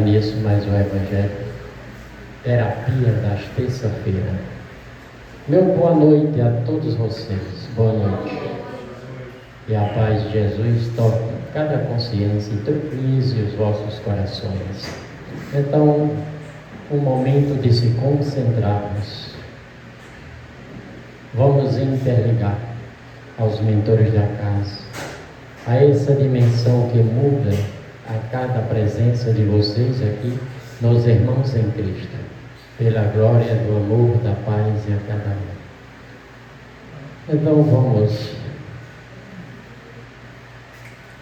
nisso mais o Evangelho. Terapia das terça-feira. Meu boa noite a todos vocês. Boa noite. E a paz de Jesus toque cada consciência e tranquilize os vossos corações. Então, um momento de se concentrarmos. Vamos interligar aos mentores da casa, a essa dimensão que muda a cada presença de vocês aqui, nos irmãos em Cristo, pela glória do amor, da paz e a cada um. Então vamos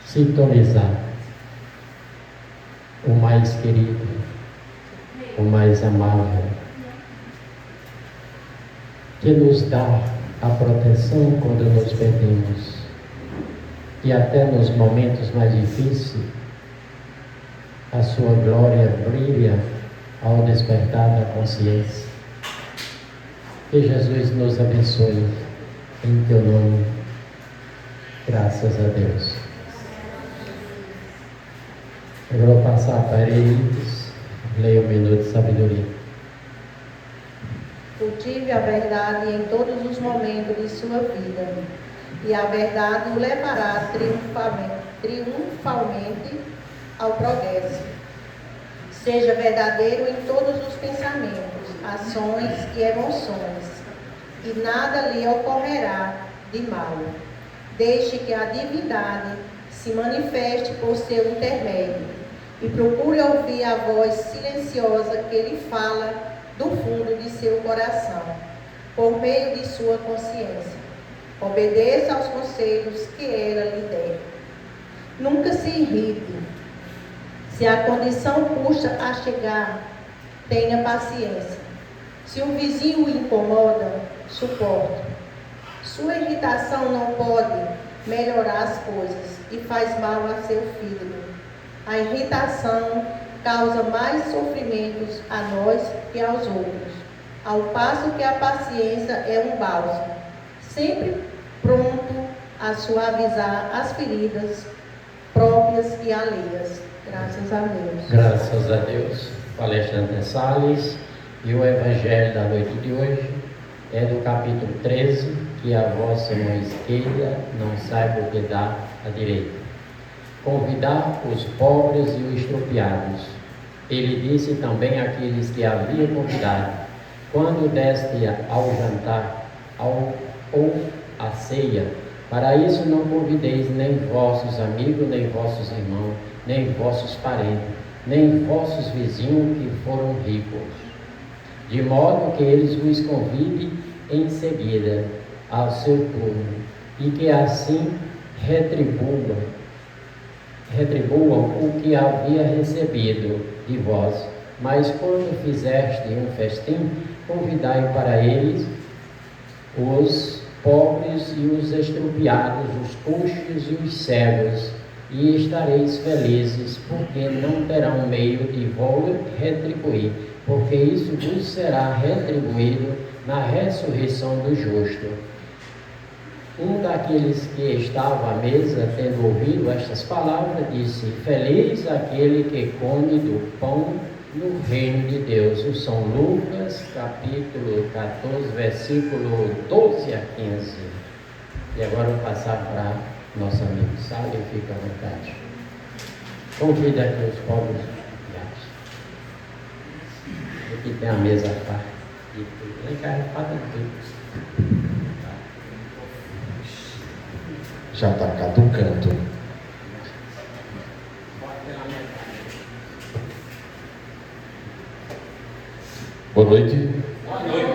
sintonizar o mais querido, o mais amável, que nos dá a proteção quando nos perdemos, e até nos momentos mais difíceis, a sua glória brilha ao despertar da consciência. Que Jesus nos abençoe, em teu nome, graças a Deus. Eu vou passar para eles, leia o minuto de sabedoria. Cultive a verdade em todos os momentos de sua vida, e a verdade o levará triunfalmente ao progresso. Seja verdadeiro em todos os pensamentos, ações e emoções, e nada lhe ocorrerá de mal. Deixe que a divindade se manifeste por seu intermédio, e procure ouvir a voz silenciosa que lhe fala do fundo de seu coração, por meio de sua consciência. Obedeça aos conselhos que ela lhe der. Nunca se irrite. Se a condição custa a chegar, tenha paciência. Se o vizinho o incomoda, suporte. Sua irritação não pode melhorar as coisas e faz mal a seu fígado. A irritação causa mais sofrimentos a nós que aos outros, ao passo que a paciência é um bálsamo, sempre pronto a suavizar as feridas próprias e alheias. Graças a Deus. Graças a Deus. Palestrante Salles, e o Evangelho da noite de hoje é do capítulo 13, que a vossa mão esquerda não saiba o que dá à direita. Convidar os pobres e os estropiados. Ele disse também àqueles que havia convidado: quando deste ao jantar ou à ceia, para isso não convideis nem vossos amigos, nem vossos irmãos, nem vossos parentes, nem vossos vizinhos que foram ricos, de modo que eles vos convidem em seguida ao seu turno, e que assim retribuam o que havia recebido de vós. Mas quando fizeste um festim, convidai para eles os pobres e os estropiados, os coxos e os cegos, e estareis felizes, porque não terão meio de vos retribuir, porque isso vos será retribuído na ressurreição do justo. Um daqueles que estava à mesa, tendo ouvido estas palavras, disse: feliz aquele que come do pão no reino de Deus. O São Lucas, capítulo 14, versículo 12 a 15. E agora eu vou passar para nosso amigo Sala, e fica à vontade. Convida aqui os pobres e os aqui tem a mesa à parte. Vem cá, fala tudo. Já está caducando. Boa noite. Boa noite.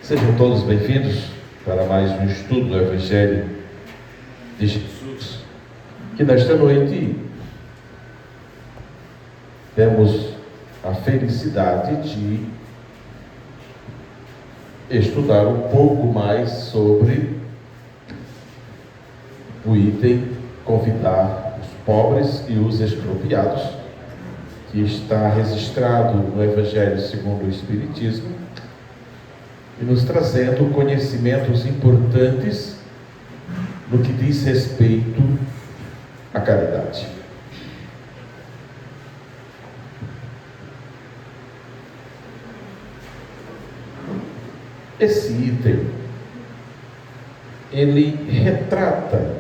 Sejam todos bem-vindos para mais um estudo do Evangelho de Jesus. Que nesta noite temos a felicidade de estudar um pouco mais sobre o item convidar os pobres e os expropriados, que está registrado no Evangelho segundo o Espiritismo, e nos trazendo conhecimentos importantes no que diz respeito à caridade. Esse item, ele retrata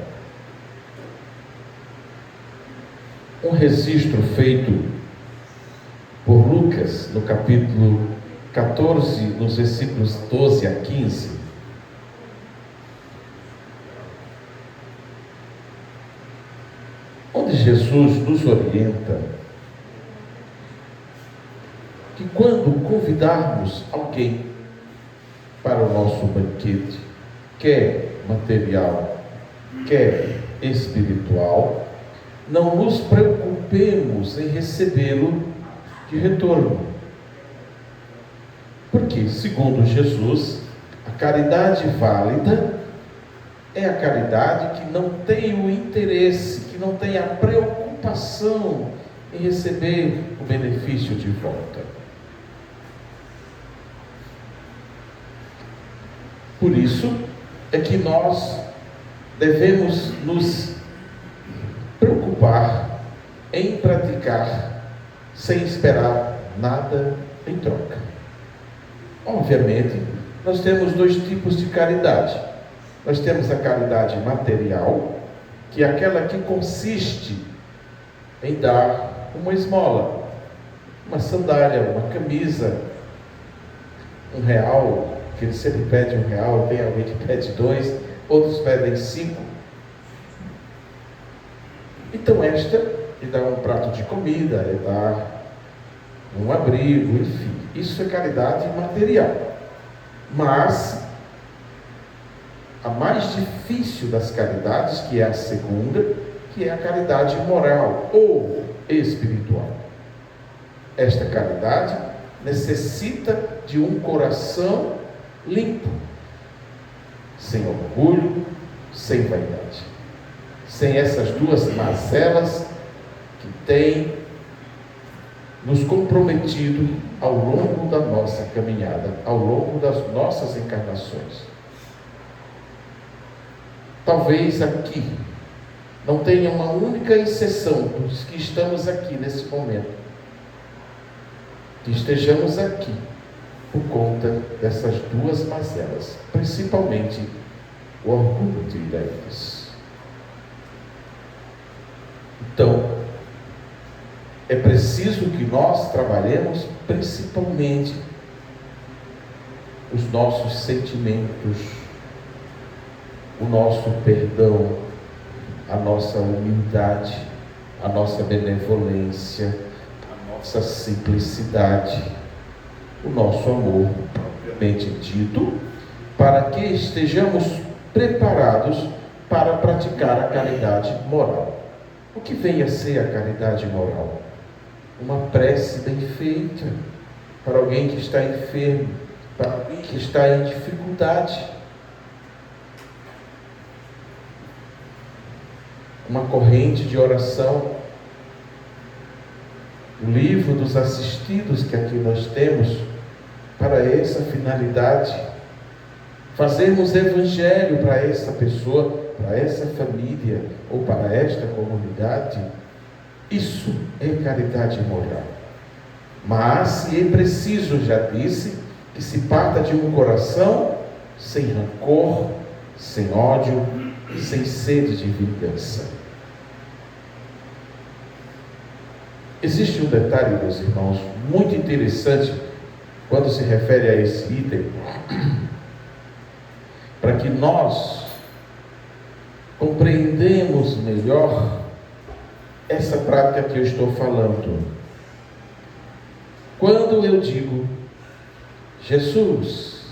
um registro feito por Lucas, no capítulo 14, nos versículos 12 a 15, onde Jesus nos orienta que quando convidarmos alguém para o nosso banquete, quer material, quer espiritual, não nos preocupemos em recebê-lo de retorno. Porque, segundo Jesus, a caridade válida é a caridade que não tem o interesse, que não tem a preocupação em receber o benefício de volta. Por isso é que nós devemos nos preocupar em praticar sem esperar nada em troca. Obviamente, nós temos dois tipos de caridade. Nós temos a caridade material, que é aquela que consiste em dar uma esmola, uma sandália, uma camisa, R$1, que ele sempre pede R$1, tem alguém que pede 2, outros pedem 5. Então esta é dar um prato de comida, é dar um abrigo, enfim. Isso é caridade material. Mas a mais difícil das caridades, que é a segunda, que é a caridade moral ou espiritual. Esta caridade necessita de um coração limpo, sem orgulho, sem vaidade, sem essas duas mazelas que têm nos comprometido ao longo da nossa caminhada, ao longo das nossas encarnações. Talvez aqui não tenha uma única exceção dos que estamos aqui nesse momento, que estejamos aqui por conta dessas duas mazelas, principalmente o orgulho de direitos. Então, é preciso que nós trabalhemos principalmente os nossos sentimentos, o nosso perdão, a nossa humildade, a nossa benevolência, a nossa simplicidade, o nosso amor, propriamente dito, para que estejamos preparados para praticar a caridade moral. O que vem a ser a caridade moral? Uma prece bem feita para alguém que está enfermo, para alguém que está em dificuldade. Uma corrente de oração. O livro dos assistidos que aqui nós temos, para essa finalidade, fazermos evangelho para essa pessoa, para essa família ou para esta comunidade, isso é caridade moral. Mas se é preciso, já disse, que se parta de um coração sem rancor, sem ódio, sem sede de vingança. Existe um detalhe, meus irmãos, muito interessante quando se refere a esse item, para que nós compreendemos melhor essa prática que eu estou falando. Quando eu digo, Jesus,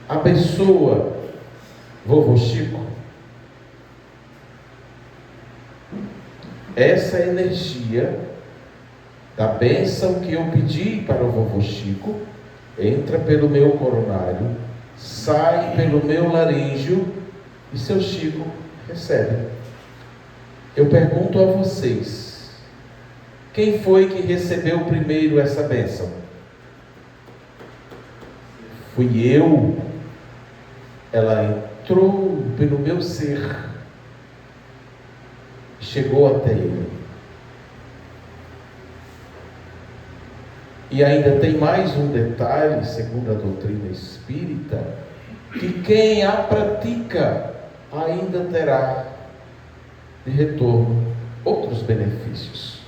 abençoa vovô Chico, essa energia da bênção que eu pedi para o vovô Chico entra pelo meu coronário, sai pelo meu laríngeo e seu Chico recebe. Eu pergunto a vocês, quem foi que recebeu primeiro essa bênção? Fui eu. Ela entrou pelo meu ser, chegou até ele. E ainda tem mais um detalhe, segundo a doutrina espírita, que quem a pratica ainda terá de retorno outros benefícios.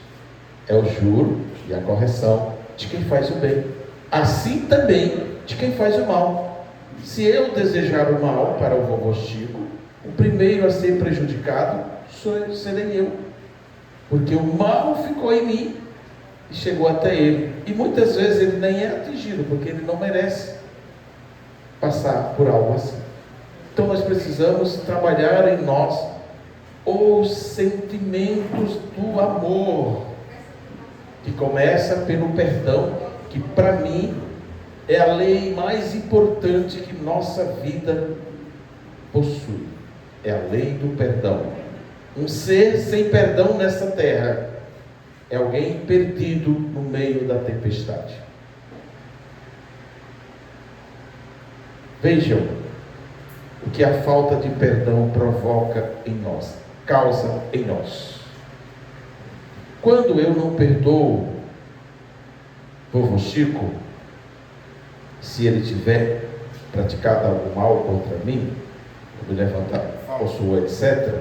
É o juro e a correção de quem faz o bem, assim também de quem faz o mal. Se eu desejar o mal para o vovô Chico, o primeiro a ser prejudicado serei eu, porque o mal ficou em mim e chegou até ele, e muitas vezes ele nem é atingido, porque ele não merece passar por algo assim. Então nós precisamos trabalhar em nós os sentimentos do amor, que começa pelo perdão, que para mim é a lei mais importante que nossa vida possui. É a lei do perdão. Um ser sem perdão nessa terra é alguém perdido no meio da tempestade. Vejam o que a falta de perdão provoca em nós, causa em nós. Quando eu não perdoo vovô Chico, se ele tiver praticado algo mal contra mim, ou me levantar falso, etc.,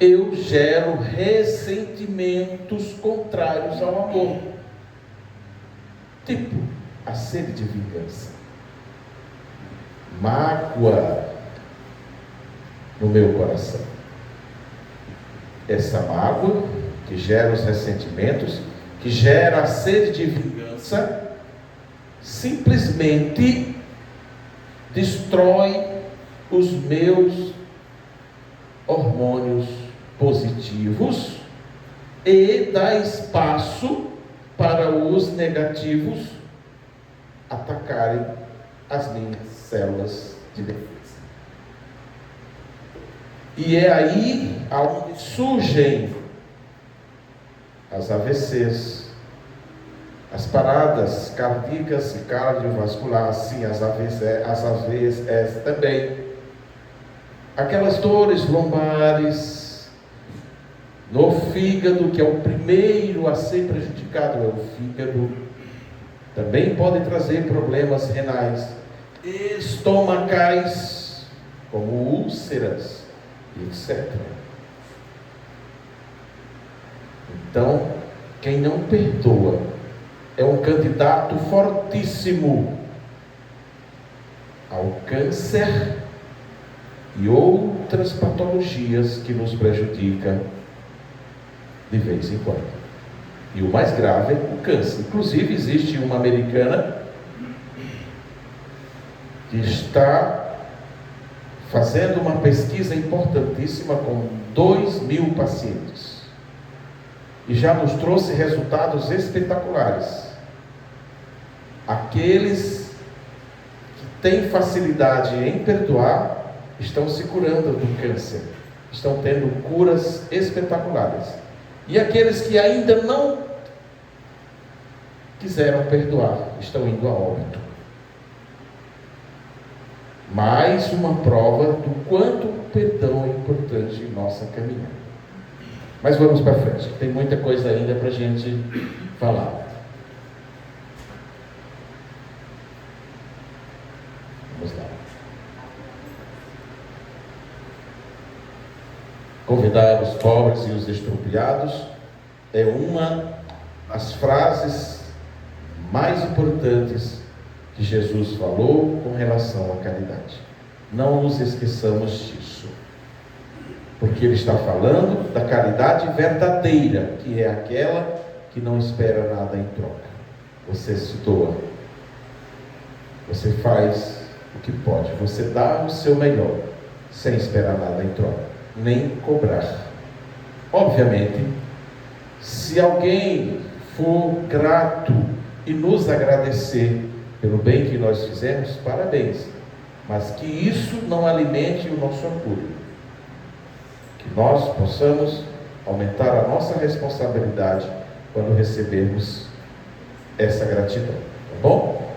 eu gero ressentimentos contrários ao amor, tipo a sede de vingança, mágoa no meu coração. Essa mágoa que gera os ressentimentos, que gera a sede de vingança, simplesmente destrói os meus hormônios positivos e dá espaço para os negativos atacarem as minhas células de defesa. E é aí onde surgem as AVCs, as paradas cardíacas e cardiovasculares, sim, as AVCs também, aquelas dores lombares, no fígado, que é o primeiro a ser prejudicado, é o fígado, também pode trazer problemas renais, estomacais, como úlceras, etc. Então, quem não perdoa é um candidato fortíssimo ao câncer e outras patologias que nos prejudicam de vez em quando. E o mais grave é o câncer. Inclusive, existe uma americana que está fazendo uma pesquisa importantíssima com 2.000 pacientes. E já nos trouxe resultados espetaculares. Aqueles que têm facilidade em perdoar estão se curando do câncer, estão tendo curas espetaculares. E aqueles que ainda não quiseram perdoar estão indo a óbito. Mais uma prova do quanto o perdão é importante em nossa caminhada. Mas vamos para frente, tem muita coisa ainda para a gente falar. Vamos lá. Convidar os pobres e os expropriados é uma das frases mais importantes que Jesus falou com relação à caridade. Não nos esqueçamos disso, porque ele está falando da caridade verdadeira, que é aquela que não espera nada em troca. Você se doa, você faz o que pode, você dá o seu melhor, sem esperar nada em troca, nem cobrar. Obviamente, se alguém for grato e nos agradecer pelo bem que nós fizemos, parabéns, mas que isso não alimente o nosso orgulho, que nós possamos aumentar a nossa responsabilidade quando recebermos essa gratidão, tá bom?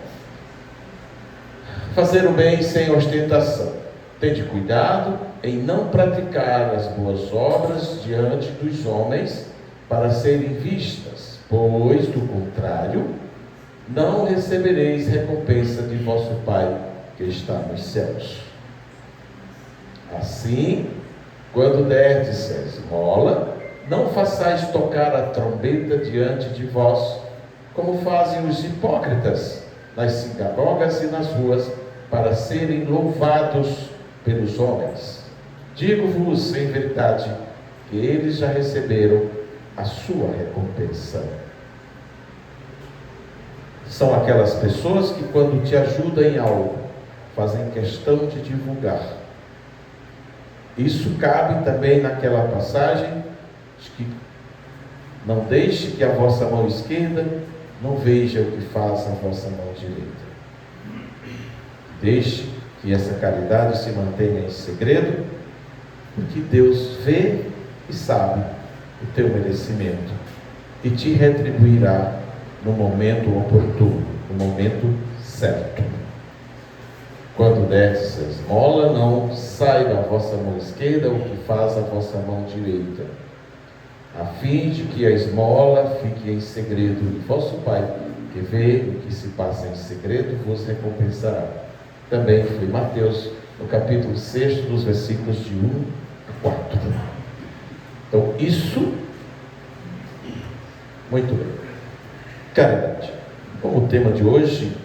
Fazer o bem sem ostentação. Tende cuidado em não praticar as boas obras diante dos homens para serem vistas pois, do contrário, não recebereis recompensa de vosso Pai que está nos céus. Assim, quando derdes a esmola, não façais tocar a trombeta diante de vós, como fazem os hipócritas nas sinagogas e nas ruas, para serem louvados pelos homens. Digo-vos em verdade que eles já receberam a sua recompensa. São aquelas pessoas que, quando te ajudam em algo, fazem questão de divulgar. Isso cabe também naquela passagem de que não deixe que a vossa mão esquerda não veja o que faz a vossa mão direita. Deixe que essa caridade se mantenha em segredo, porque Deus vê e sabe o teu merecimento e te retribuirá no momento oportuno, no momento certo. Quando derdes a esmola, não saiba a vossa mão esquerda o que faz a vossa mão direita, a fim de que a esmola fique em segredo, e vosso Pai, que vê o que se passa em segredo, vos recompensará. Também foi Mateus, no capítulo 6, dos versículos de 1 a 4. Então, isso, muito bem. Caridade. Como o tema de hoje,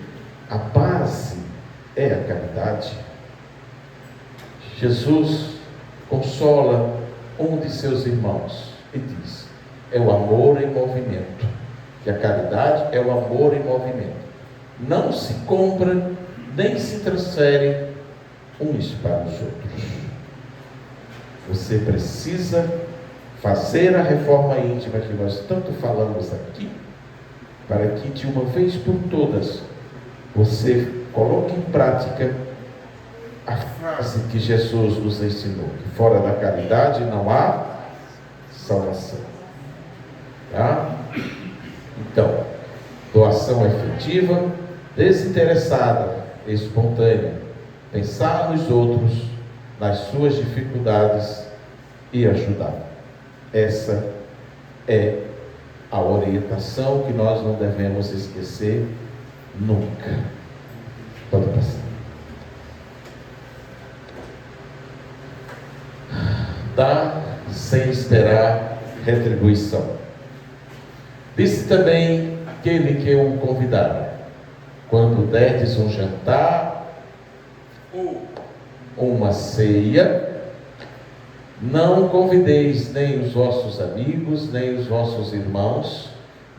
a base é a caridade. Jesus consola um de seus irmãos e diz: é o amor em movimento. Que a caridade é o amor em movimento. Não se compra, nem se transfere uns para os outros. Você precisa fazer a reforma íntima que nós tanto falamos aqui, para que de uma vez por todas você coloque em prática a frase que Jesus nos ensinou, que fora da caridade não há salvação. Tá? Então, doação efetiva, desinteressada, espontânea, pensar nos outros, nas suas dificuldades e ajudar. Essa é a orientação que nós não devemos esquecer nunca. Pode passar. Dá sem esperar retribuição. Disse também aquele que o convidara: quando derdes um jantar ou uma ceia, não convideis nem os vossos amigos, nem os vossos irmãos,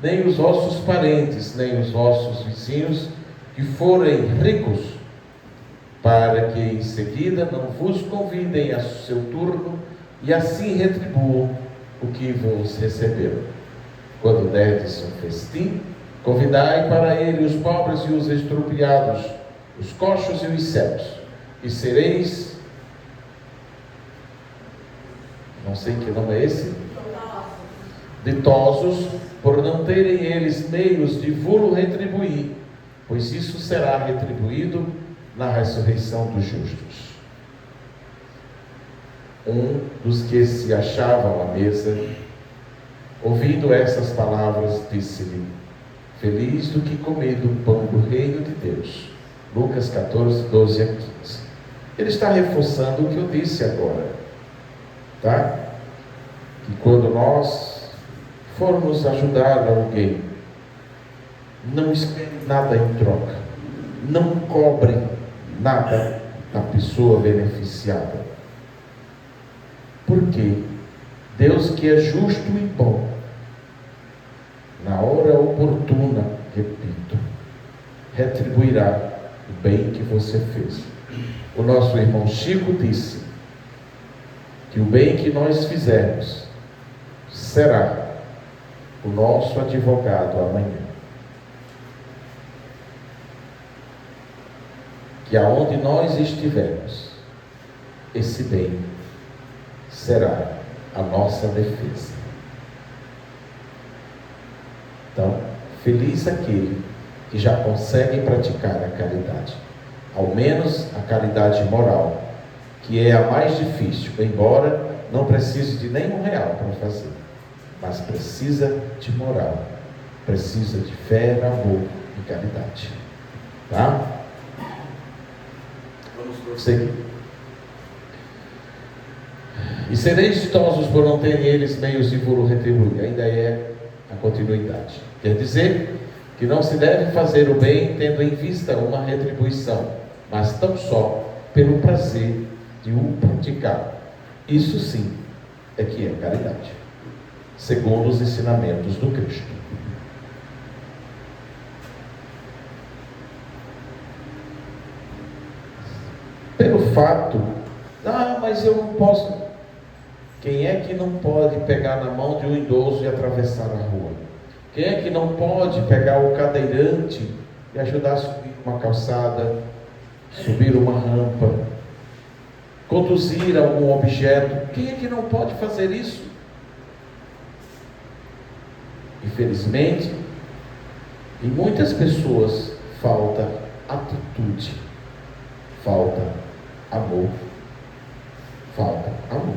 nem os vossos parentes, nem os vossos vizinhos, que forem ricos, para que em seguida não vos convidem a seu turno e assim retribuam o que vos receberam. Quando derdes um festim, convidai para ele os pobres e os extropiados, os coxos e os cegos, e sereis, não sei que nome é esse, ditosos, por não terem eles meios de vos retribuir, pois isso será retribuído na ressurreição dos justos. Um dos que se achavam à mesa, ouvindo essas palavras, disse-lhe: feliz do que comer do pão do reino de Deus. Lucas 14, 12 a 15. Ele está reforçando o que eu disse agora, tá? Que quando nós formos ajudar alguém, não espere nada em troca, não cobre nada da pessoa beneficiada. Porque Deus, que é justo e bom, na hora oportuna, repito, retribuirá o bem que você fez. O nosso irmão Chico disse que o bem que nós fizermos será o nosso advogado amanhã. Que aonde nós estivermos, esse bem será a nossa defesa. Então, feliz aquele que já consegue praticar a caridade, ao menos a caridade moral, que é a mais difícil, embora não precise de nenhum real para fazer, mas precisa de moral. precisa de fé, amor e caridade. Tá? Vamos prosseguir. E sereis ditosos por não terem eles meios de vos retribuir. Ainda é a continuidade. Quer dizer que não se deve fazer o bem tendo em vista uma retribuição, mas tão só pelo prazer de o praticar. Isso sim é que é caridade, segundo os ensinamentos do Cristo. Pelo fato, mas eu não posso. Quem é que não pode pegar na mão de um idoso e atravessar a rua? Quem é que não pode pegar o cadeirante e ajudar a subir uma calçada, subir uma rampa, conduzir algum objeto? Quem é que não pode fazer isso? Infelizmente, em muitas pessoas falta atitude, falta amor, falta amor.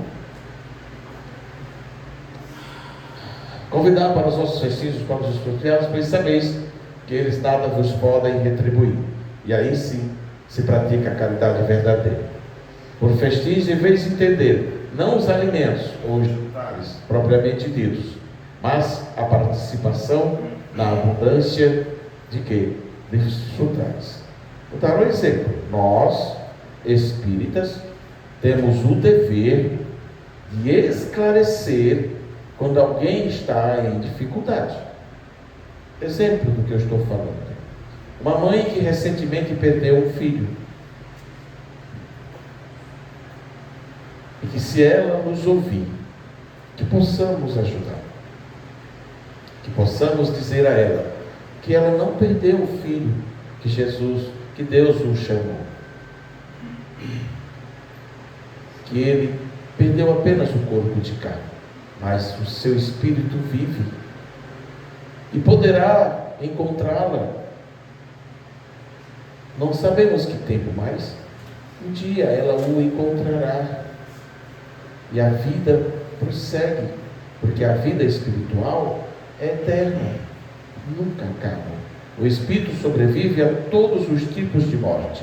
Convidar para os vossos festinhos os pobres e os expropriados, pois sabeis que eles nada vos podem retribuir. E aí sim se pratica a caridade verdadeira. Por festins deveis entender, não os alimentos ou os jantares propriamente ditos, mas a participação na abundância de quê? Desfrutais. Vou dar um exemplo. Nós, espíritas, temos o dever de esclarecer quando alguém está em dificuldade. Exemplo do que eu estou falando. Uma mãe que recentemente perdeu um filho. E que se ela nos ouvir, que possamos ajudar. Que possamos dizer a ela que ela não perdeu o filho, que Deus o chamou. Que ele perdeu apenas o corpo de carne, mas o seu espírito vive e poderá encontrá-la. Não sabemos que tempo mais. Um dia ela o encontrará e a vida prossegue, porque a vida espiritual é eterna, nunca acaba. O espírito sobrevive a todos os tipos de morte,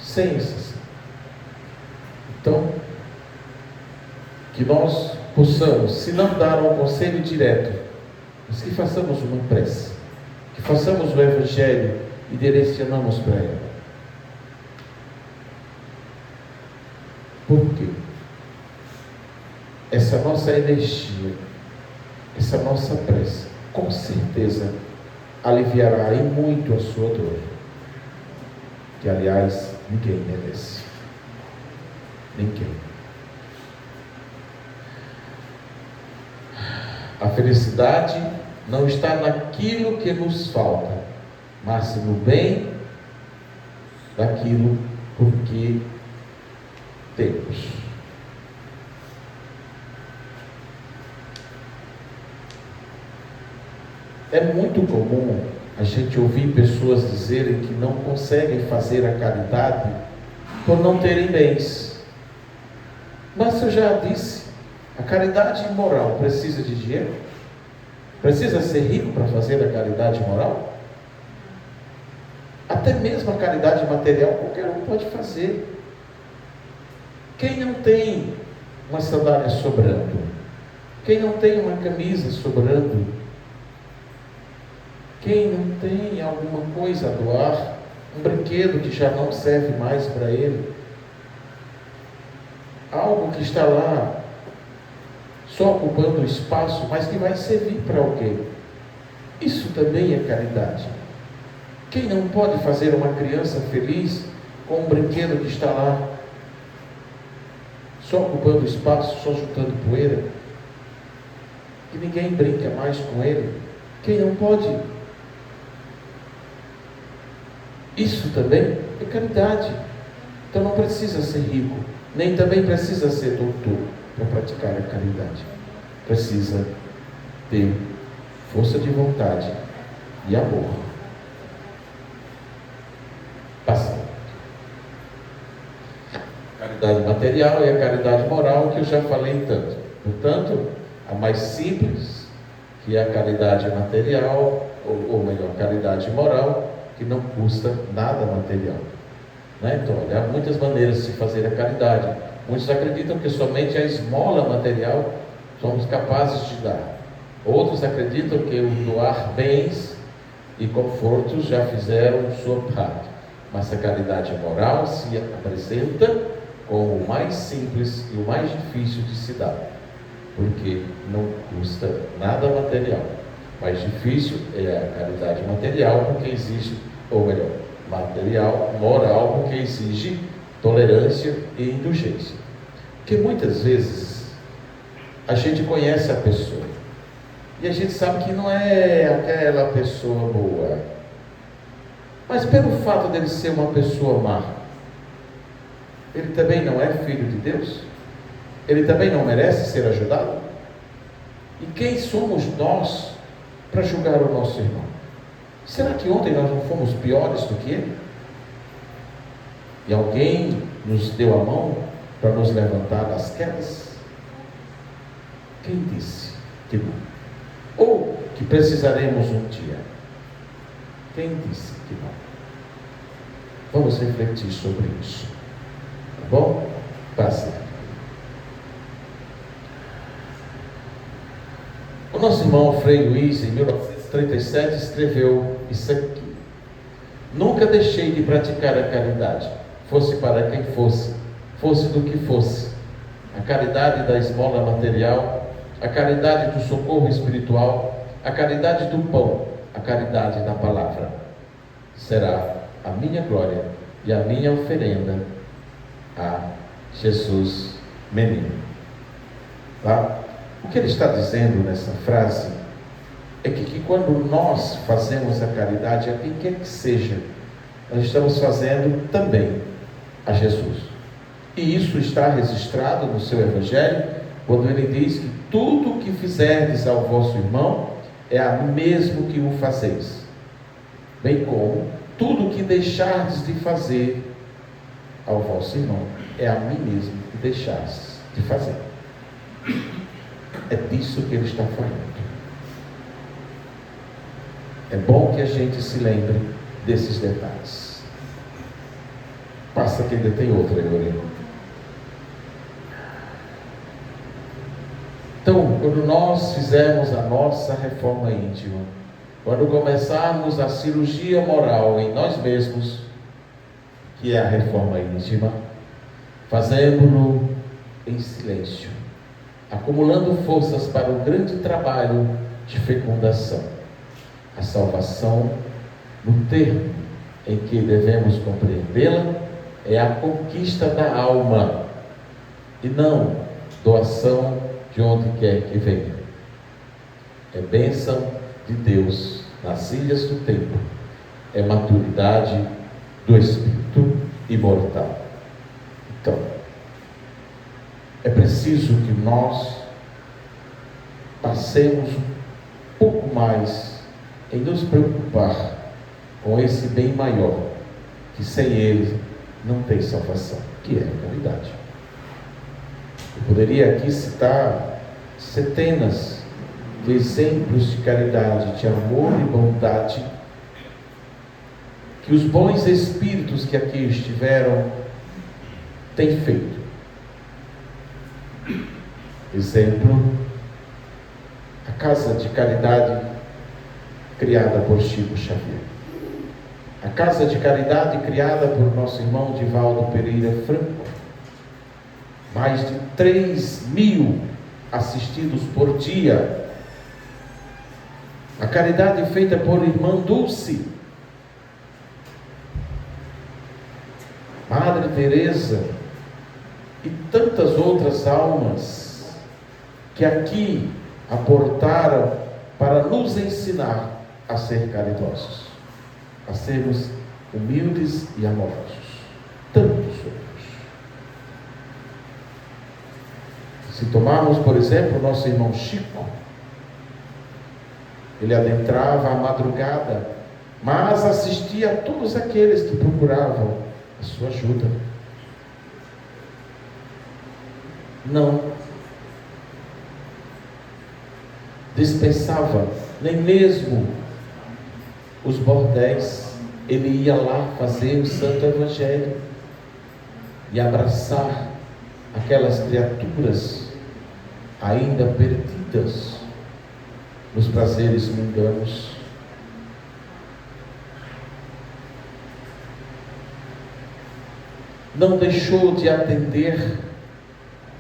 sem exceção. Então, que nós possamos, se não dar um conselho direto, mas que façamos uma prece, que façamos o Evangelho e direcionamos para ela. Por quê? Essa nossa energia, essa nossa prece, com certeza aliviará em muito a sua dor, que aliás ninguém merece. Ninguém. A felicidade não está naquilo que nos falta, mas no bem daquilo por que temos. É muito comum a gente ouvir pessoas dizerem que não conseguem fazer a caridade por não terem bens. Mas eu já disse, a caridade moral precisa de dinheiro? Precisa ser rico para fazer a caridade moral? Até mesmo a caridade material qualquer um pode fazer. Quem não tem uma sandália sobrando? Quem não tem uma camisa sobrando? Quem não tem alguma coisa a doar? Um brinquedo que já não serve mais para ele? Algo que está lá só ocupando o espaço, mas que vai servir para alguém. Isso também é caridade. Quem não pode fazer uma criança feliz com um brinquedo que está lá só ocupando espaço, só juntando poeira, que ninguém brinca mais com ele? Quem não pode? Isso também é caridade. Então não precisa ser rico, nem também precisa ser doutor para praticar a caridade. Precisa ter força de vontade e amor. Passando. Caridade material e a caridade moral, que eu já falei tanto. Portanto, a mais simples que é a caridade material, ou melhor, caridade moral, que não custa nada material. Né? Então, olha, há muitas maneiras de se fazer a caridade. Muitos acreditam que somente a esmola material somos capazes de dar. Outros acreditam que o doar bens e confortos já fizeram sua parte. Mas a caridade moral se apresenta como o mais simples e o mais difícil de se dar, porque não custa nada material. Mais difícil é a caridade material, porque exige, ou melhor, material, moral, porque exige tolerância e indulgência. Porque muitas vezes a gente conhece a pessoa e a gente sabe que não é aquela pessoa boa, mas pelo fato dele ser uma pessoa má, ele também não é filho de Deus? Ele também não merece ser ajudado? E quem somos nós para julgar o nosso irmão? Será que ontem nós não fomos piores do que ele? E alguém nos deu a mão para nos levantar das quedas? Quem disse que não? Ou que precisaremos um dia? Quem disse que não? Vamos refletir sobre isso. Tá bom? Passe. O nosso irmão Frei Luiz, em 1937, escreveu isso aqui: nunca deixei de praticar a caridade, fosse para quem fosse, fosse do que fosse. A caridade da esmola material, a caridade do socorro espiritual, a caridade do pão, a caridade da palavra. Será a minha glória e a minha oferenda a Jesus menino. Tá? O que ele está dizendo nessa frase é que quando nós fazemos a caridade a quem quer que seja, nós estamos fazendo também a Jesus. E isso está registrado no seu Evangelho, quando ele diz que tudo o que fizerdes ao vosso irmão é a mesmo que o fazeis, bem como tudo o que deixardes de fazer ao vosso irmão é a mim mesmo que deixardes de fazer. É disso que ele está falando. É bom que a gente se lembre desses detalhes. Passa que ainda tem outra, Eurino. Então, quando nós fizermos a nossa reforma íntima, quando começarmos a cirurgia moral em nós mesmos, que é a reforma íntima, fazemos-no em silêncio, acumulando forças para o grande trabalho de fecundação. A salvação, no termo em que devemos compreendê-la, é a conquista da alma, e não doação de onde quer que venha. É bênção de Deus nas ilhas do tempo, é maturidade do Espírito imortal. Então, é preciso que nós passemos um pouco mais em nos preocupar com esse bem maior, que sem ele não tem salvação, que é a caridade. Eu poderia aqui citar centenas de exemplos de caridade, de amor e bondade, que os bons espíritos que aqui estiveram têm feito. Exemplo, a Casa de Caridade criada por Chico Xavier. A Casa de Caridade criada por nosso irmão Divaldo Pereira Franco. Mais de 3.000 assistidos por dia. A caridade feita por irmã Dulce. Madre Teresa e tantas outras almas que aqui aportaram para nos ensinar a ser caridosos, a sermos humildes e amorosos. Tantos outros. Se tomarmos, por exemplo, o nosso irmão Chico, ele adentrava a madrugada, mas assistia a todos aqueles que procuravam a sua ajuda. dispensava nem mesmo os bordéis. Ele ia lá fazer o santo evangelho e abraçar aquelas criaturas ainda perdidas nos prazeres mundanos. Não deixou de atender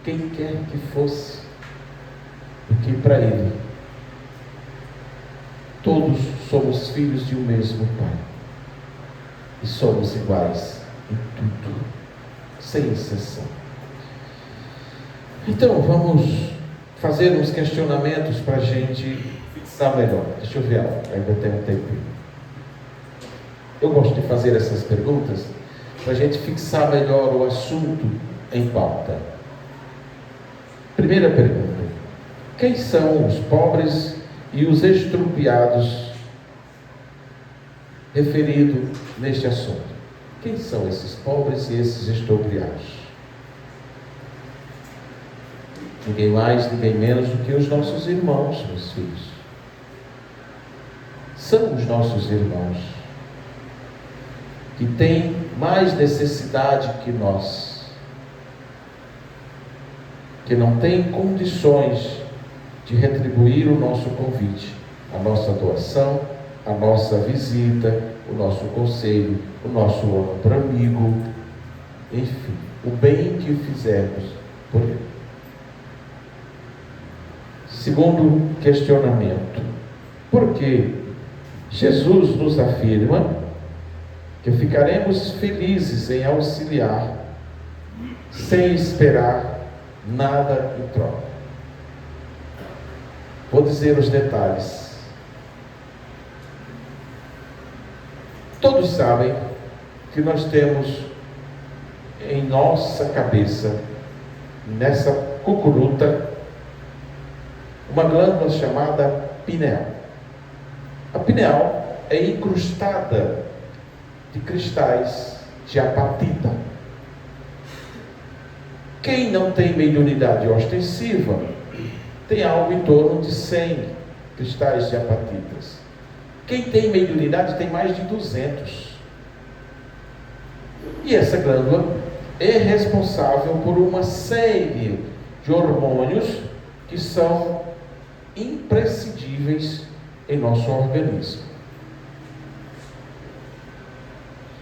quem quer que fosse, porque para ele todos somos filhos de um mesmo Pai e somos iguais em tudo, sem exceção. Então vamos fazer uns questionamentos para a gente fixar melhor. Deixa eu ver, ainda tem um tempinho. Eu gosto de fazer essas perguntas para a gente fixar melhor o assunto em pauta. Primeira pergunta: quem são os pobres e os estrupiados referido neste assunto? Quem são esses pobres e esses estrupiados? Ninguém mais, ninguém menos do que os nossos irmãos, meus filhos. São os nossos irmãos que têm mais necessidade que nós, que não têm condições de retribuir o nosso convite, a nossa doação, a nossa visita, o nosso conselho, o nosso ombro amigo, enfim, o bem que fizermos por ele. Segundo questionamento: por que Jesus nos afirma que ficaremos felizes em auxiliar sem esperar nada em troca? Vou dizer os detalhes. Todos sabem que nós temos em nossa cabeça, nessa cucuruta, uma glândula chamada pineal. A pineal é incrustada de cristais de apatita. Quem não tem mediunidade ostensiva tem algo em torno de 100 cristais de apatitas. Quem tem mediunidade tem mais de 200. E essa glândula é responsável por uma série de hormônios que são imprescindíveis em nosso organismo.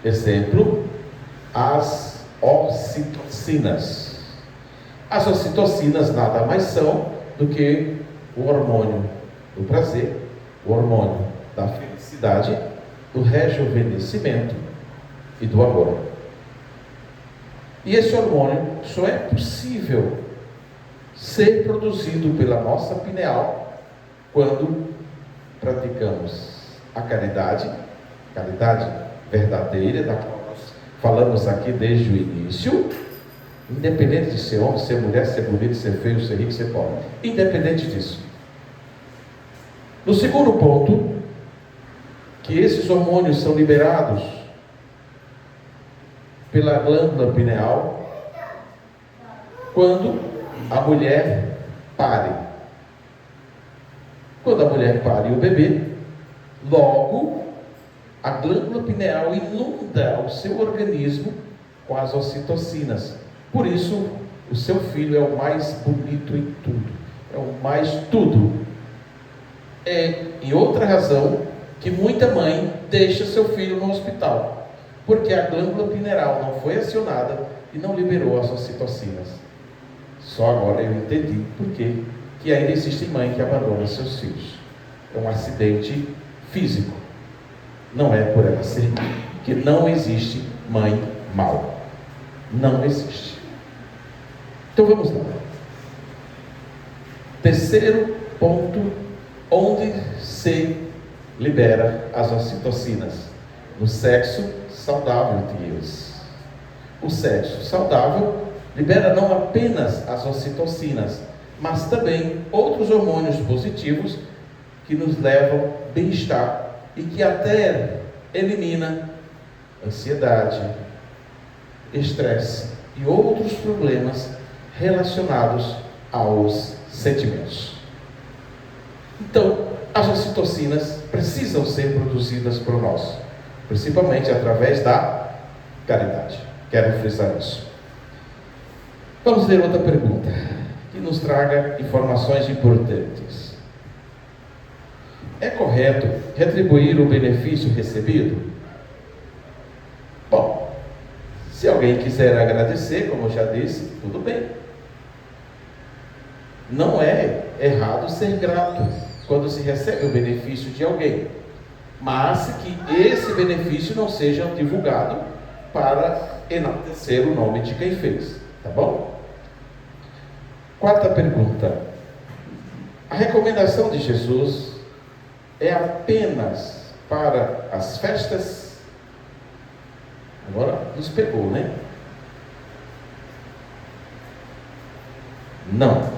Exemplo, as ocitocinas. As ocitocinas nada mais são do que o hormônio do prazer, o hormônio da felicidade, do rejuvenescimento e do amor. E esse hormônio só é possível ser produzido pela nossa pineal quando praticamos a caridade verdadeira, da qual nós falamos aqui desde o início, independente de ser homem, ser mulher, ser bonito, ser feio, ser rico, ser pobre, independente disso. No segundo ponto, que esses hormônios são liberados pela glândula pineal quando a mulher pare. Quando a mulher pare o bebê, logo a glândula pineal inunda o seu organismo com as ocitocinas. Por isso, o seu filho é o mais bonito em tudo, é o mais tudo. E outra razão que muita mãe deixa seu filho no hospital, porque a glândula pineal não foi acionada e não liberou as ocitocinas. Só agora eu entendi por que ainda existe mãe que abandona seus filhos. É um acidente físico. Não é por ela ser mãe, que não existe mãe mal. Não existe. Então vamos lá. Terceiro ponto, onde se libera as ocitocinas? No sexo saudável, Deus. O sexo saudável libera não apenas as ocitocinas, mas também outros hormônios positivos que nos levam bem-estar e que até elimina ansiedade, estresse e outros problemas relacionados aos sentimentos. Então, as ocitocinas precisam ser produzidas por nós, principalmente através da caridade. Quero frisar isso. Vamos ver outra pergunta, que nos traga informações importantes. É correto retribuir o benefício recebido? Bom, se alguém quiser agradecer, como eu já disse, tudo bem. Não é errado ser grato quando se recebe o benefício de alguém, mas que esse benefício não seja divulgado para enaltecer o nome de quem fez, tá bom? Quarta pergunta. A recomendação de Jesus é apenas para as festas? Agora nos pegou, né? Não.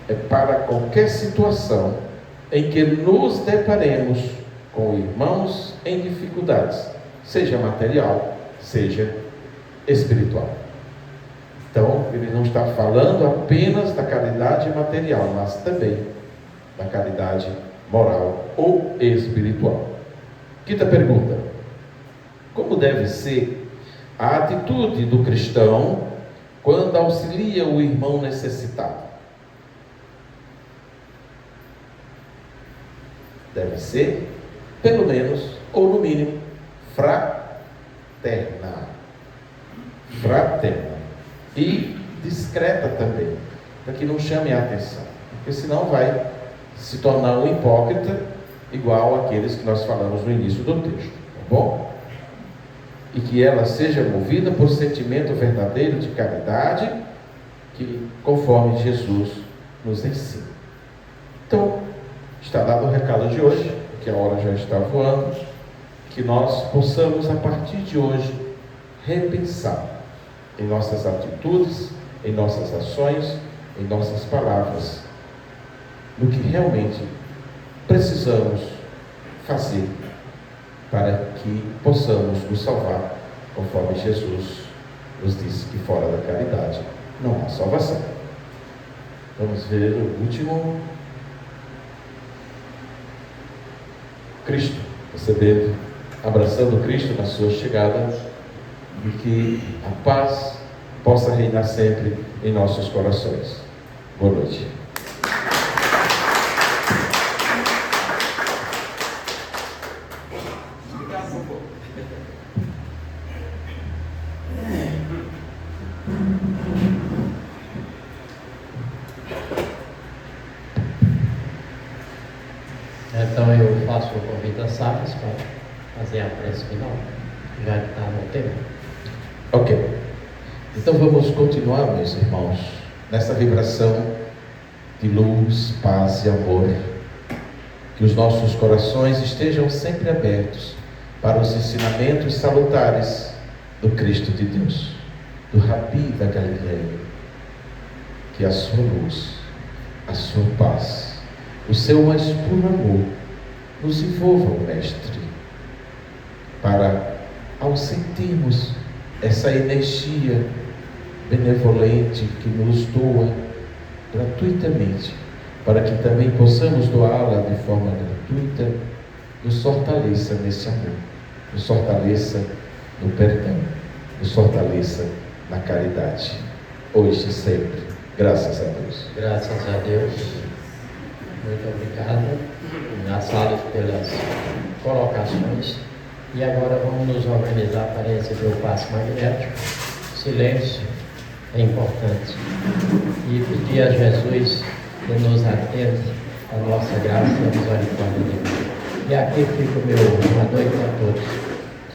É para qualquer situação em que nos deparemos com irmãos em dificuldades, seja material, seja espiritual. Então, ele não está falando apenas da caridade material, mas também da caridade moral ou espiritual. Quinta pergunta. Como deve ser a atitude do cristão quando auxilia o irmão necessitado? Deve ser, pelo menos, ou no mínimo, fraterna. Fraterna. E discreta também, para que não chame a atenção, porque senão vai se tornar um hipócrita, igual aqueles que nós falamos no início do texto, tá bom? E que ela seja movida por sentimento verdadeiro de caridade, que conforme Jesus nos ensina. Então, está dado o recado de hoje, que a hora já está voando, que nós possamos a partir de hoje repensar em nossas atitudes, em nossas ações, em nossas palavras, no que realmente precisamos fazer para que possamos nos salvar, conforme Jesus nos disse que fora da caridade não há salvação. Vamos ver o último. Cristo, recebendo, abraçando Cristo na sua chegada, e que a paz possa reinar sempre em nossos corações. Boa noite. Então eu faço o convite a Sabes para fazer a prece final, já que está no tema. Ok. Então vamos continuar, meus irmãos, nessa vibração de luz, paz e amor. Que os nossos corações estejam sempre abertos para os ensinamentos salutares do Cristo de Deus, do Rabi da Galileia. Que a sua luz, a sua paz, o seu mais puro amor nos envolvam, Mestre, para, ao sentirmos essa energia benevolente que nos doa gratuitamente, para que também possamos doá-la de forma gratuita, nos fortaleça nesse amor, nos fortaleça no perdão, nos fortaleça na caridade, hoje e sempre. Graças a Deus. Graças a Deus. Muito obrigado, Nassados, pelas colocações. E agora vamos nos organizar para receber o passe magnético. Silêncio é importante. E pedir a Jesus que nos atenda a nossa graça e a misericórdia de Deus. E aqui fica o meu boa noite a todos.